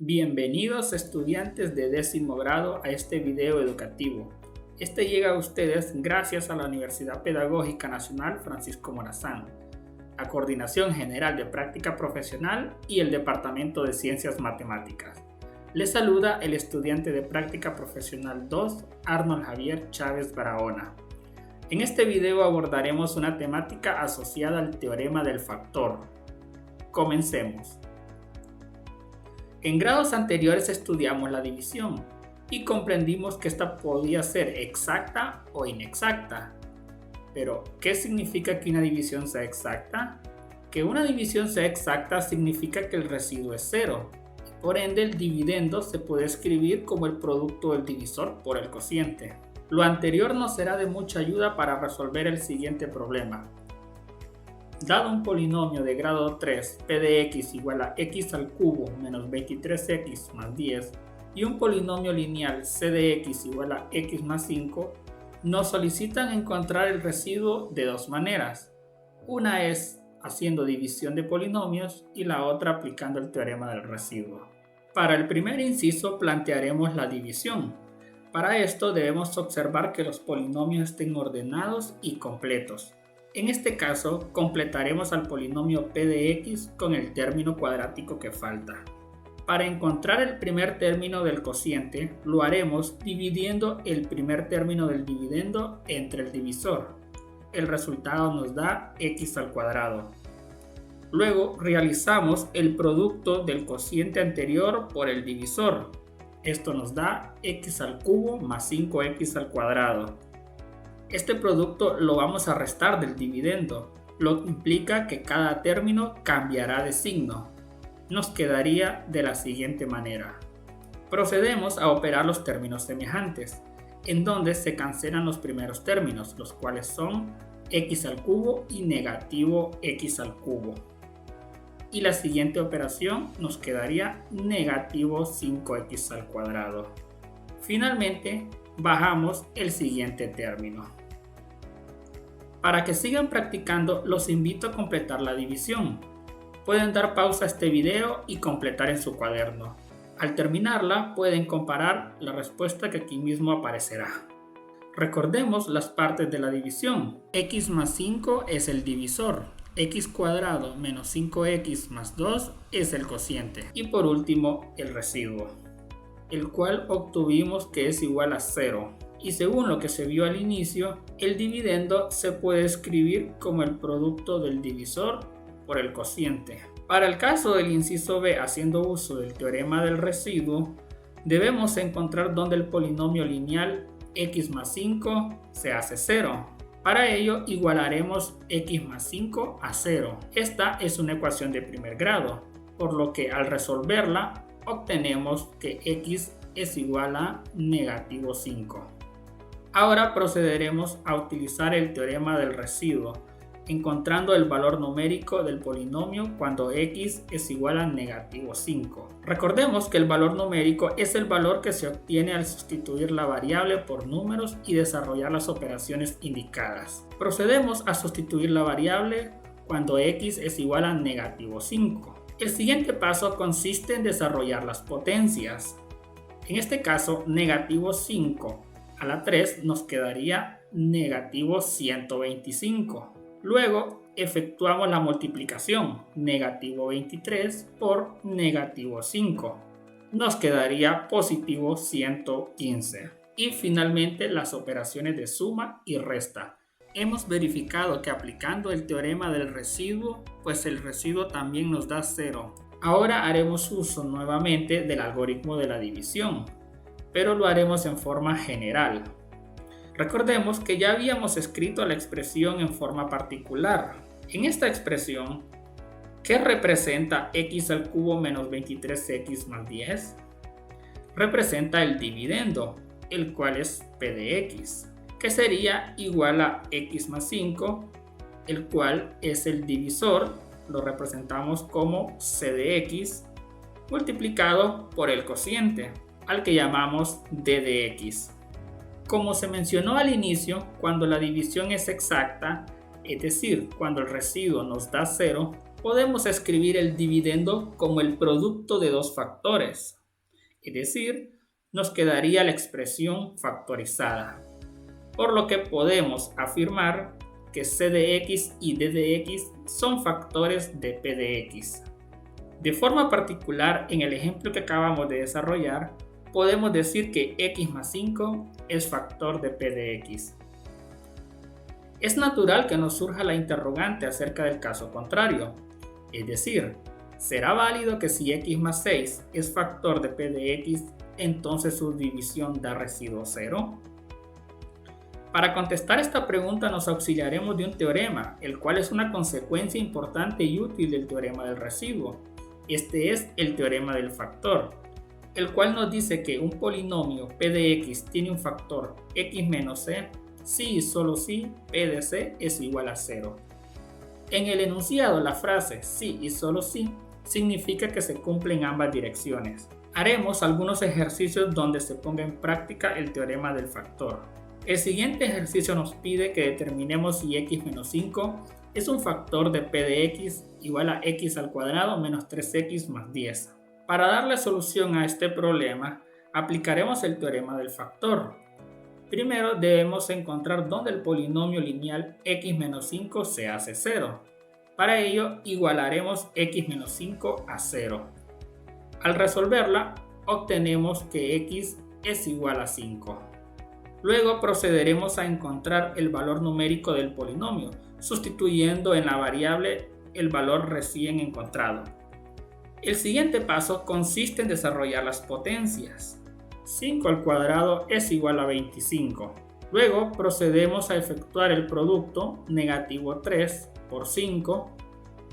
Bienvenidos estudiantes de 10º grado a este video educativo. Este llega a ustedes gracias a la Universidad Pedagógica Nacional Francisco Morazán, la Coordinación General de Práctica Profesional y el Departamento de Ciencias Matemáticas. Les saluda el estudiante de Práctica Profesional 2, Arnold Javier Chávez Barahona. En este video abordaremos una temática asociada al teorema del factor. Comencemos. En grados anteriores estudiamos la división y comprendimos que esta podía ser exacta o inexacta. Pero, ¿qué significa que una división sea exacta? Que una división sea exacta significa que el residuo es 0. Por ende, el dividendo se puede escribir como el producto del divisor por el cociente. Lo anterior nos será de mucha ayuda para resolver el siguiente problema. Dado un polinomio de grado 3, p de x igual a x al cubo menos 23x más 10 y un polinomio lineal c de x igual a x más 5, nos solicitan encontrar el residuo de dos maneras. Una es haciendo división de polinomios y la otra aplicando el teorema del residuo. Para el primer inciso plantearemos la división. Para esto debemos observar que los polinomios estén ordenados y completos. En este caso, completaremos al polinomio p de x con el término cuadrático que falta. Para encontrar el primer término del cociente, lo haremos dividiendo el primer término del dividendo entre el divisor. El resultado nos da x al cuadrado. Luego realizamos el producto del cociente anterior por el divisor. Esto nos da x al cubo más 5x al cuadrado. Este producto lo vamos a restar del dividendo, lo que implica que cada término cambiará de signo. Nos quedaría de la siguiente manera. Procedemos a operar los términos semejantes, en donde se cancelan los primeros términos, los cuales son x al cubo y negativo x al cubo. Y la siguiente operación nos quedaría negativo 5x al cuadrado. Finalmente, bajamos el siguiente término. Para que sigan practicando, los invito a completar la división. Pueden dar pausa a este video y completar en su cuaderno. Al terminarla, pueden comparar la respuesta que aquí mismo aparecerá. Recordemos las partes de la división. X más 5 es el divisor. X cuadrado menos 5x más 2 es el cociente. Y por último, el residuo, el cual obtuvimos que es igual a 0. Y según lo que se vio al inicio, el dividendo se puede escribir como el producto del divisor por el cociente. Para el caso del inciso B, haciendo uso del teorema del residuo, debemos encontrar dónde el polinomio lineal x más 5 se hace 0. Para ello, igualaremos x más 5 a 0. Esta es una ecuación de primer grado, por lo que al resolverla, obtenemos que x es igual a negativo 5. Ahora procederemos a utilizar el teorema del residuo, encontrando el valor numérico del polinomio cuando x es igual a negativo 5. Recordemos que el valor numérico es el valor que se obtiene al sustituir la variable por números y desarrollar las operaciones indicadas. Procedemos a sustituir la variable cuando x es igual a negativo 5. El siguiente paso consiste en desarrollar las potencias. En este caso, negativo 5 a la 3 nos quedaría negativo 125. Luego efectuamos la multiplicación, negativo 23 por negativo 5. Nos quedaría positivo 115. Y finalmente las operaciones de suma y resta. Hemos verificado que aplicando el teorema del residuo, pues el residuo también nos da 0. Ahora haremos uso nuevamente del algoritmo de la división, pero lo haremos en forma general. Recordemos que ya habíamos escrito la expresión en forma particular. En esta expresión, ¿qué representa x al cubo menos 23x más 10? Representa el dividendo, el cual es p de x, que sería igual a x más 5, el cual es el divisor, lo representamos como c de x, multiplicado por el cociente, al que llamamos d de x. Como se mencionó al inicio, cuando la división es exacta, es decir, cuando el residuo nos da 0, podemos escribir el dividendo como el producto de dos factores. es decir, nos quedaría la expresión factorizada, por lo que podemos afirmar que c de x y d de x son factores de p de x. De forma particular, en el ejemplo que acabamos de desarrollar, podemos decir que x más 5 es factor de p de x. Es natural que nos surja la interrogante acerca del caso contrario, es decir, ¿será válido que si x más 6 es factor de p de x, entonces su división da residuo 0? Para contestar esta pregunta nos auxiliaremos de un teorema, el cual es una consecuencia importante y útil del teorema del residuo. Este es el teorema del factor, el cual nos dice que un polinomio p de x tiene un factor x menos c si y solo si p de c es igual a 0. En el enunciado, la frase si y solo si significa que se cumple en ambas direcciones. Haremos algunos ejercicios donde se ponga en práctica el teorema del factor. El siguiente ejercicio nos pide que determinemos si x menos 5 es un factor de p de x igual a x al cuadrado menos 3x más 10. Para darle solución a este problema, aplicaremos el teorema del factor. Primero debemos encontrar dónde el polinomio lineal x menos 5 se hace 0. Para ello, igualaremos x menos 5 a 0. Al resolverla, obtenemos que x es igual a 5. Luego procederemos a encontrar el valor numérico del polinomio, sustituyendo en la variable el valor recién encontrado. El siguiente paso consiste en desarrollar las potencias. 5 al cuadrado es igual a 25. Luego procedemos a efectuar el producto negativo 3 por 5.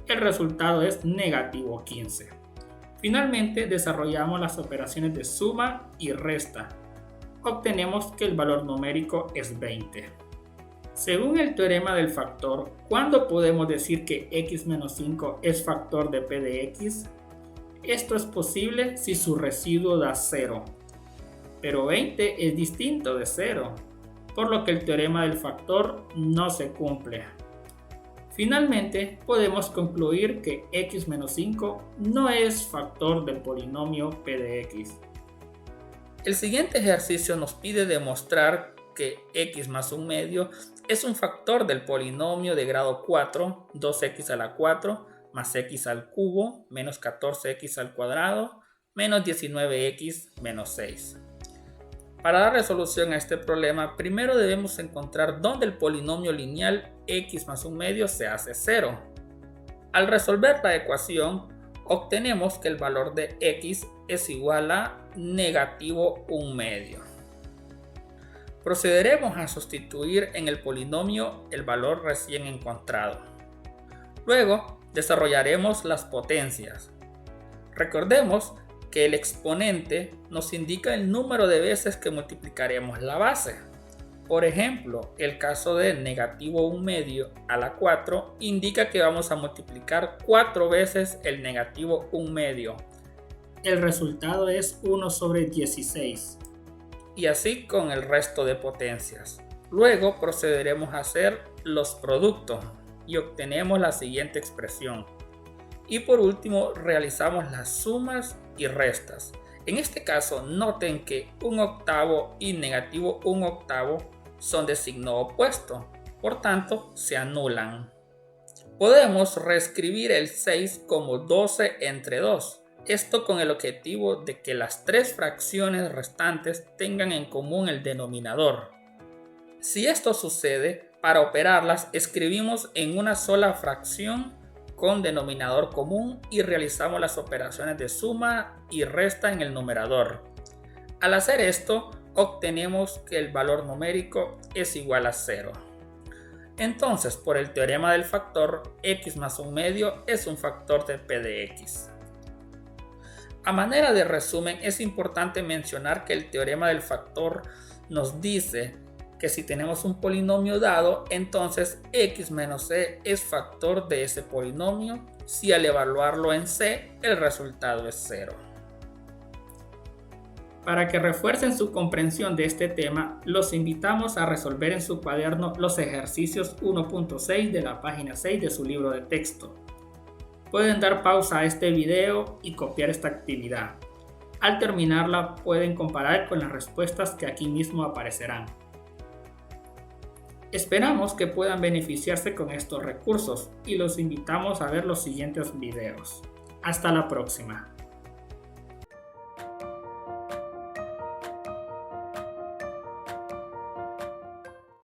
El resultado es negativo 15. Finalmente desarrollamos las operaciones de suma y resta. Obtenemos que el valor numérico es 20. Según el teorema del factor, ¿cuándo podemos decir que x menos 5 es factor de p de x? Esto es posible si su residuo da 0. Pero 20 es distinto de 0, por lo que el teorema del factor no se cumple. Finalmente, podemos concluir que x menos 5 no es factor del polinomio p de x. El siguiente ejercicio nos pide demostrar que x más 1/2 es un factor del polinomio de grado 4, 2x a la 4, más x al cubo, menos 14x al cuadrado, menos 19x menos 6. Para dar resolución a este problema, primero debemos encontrar dónde el polinomio lineal x más 1/2 se hace 0. Al resolver la ecuación, obtenemos que el valor de x es igual a negativo 1/2. Procederemos a sustituir en el polinomio el valor recién encontrado. Luego, desarrollaremos las potencias. Recordemos que el exponente nos indica el número de veces que multiplicaremos la base. Por ejemplo, el caso de negativo 1/2 a la 4 indica que vamos a multiplicar 4 veces el negativo 1/2. El resultado es 1 sobre 16. Y así con el resto de potencias. Luego procederemos a hacer los productos y obtenemos la siguiente expresión. Y por último realizamos las sumas y restas. En este caso noten que 1/8 y negativo 1/8 son de signo opuesto, por tanto se anulan. Podemos reescribir el 6 como 12 entre 2. Esto con el objetivo de que las tres fracciones restantes tengan en común el denominador. Si esto sucede, para operarlas escribimos en una sola fracción con denominador común y realizamos las operaciones de suma y resta en el numerador. Al hacer esto, obtenemos que el valor numérico es igual a 0. Entonces, por el teorema del factor, x más 1/2 es un factor de p de x. A manera de resumen, es importante mencionar que el teorema del factor nos dice que si tenemos un polinomio dado, entonces x menos c es factor de ese polinomio si al evaluarlo en c el resultado es 0. Para que refuercen su comprensión de este tema, los invitamos a resolver en su cuaderno los ejercicios 1.6 de la página 6 de su libro de texto. Pueden dar pausa a este video y copiar esta actividad. Al terminarla pueden comparar con las respuestas que aquí mismo aparecerán. Esperamos que puedan beneficiarse con estos recursos y los invitamos a ver los siguientes videos. Hasta la próxima.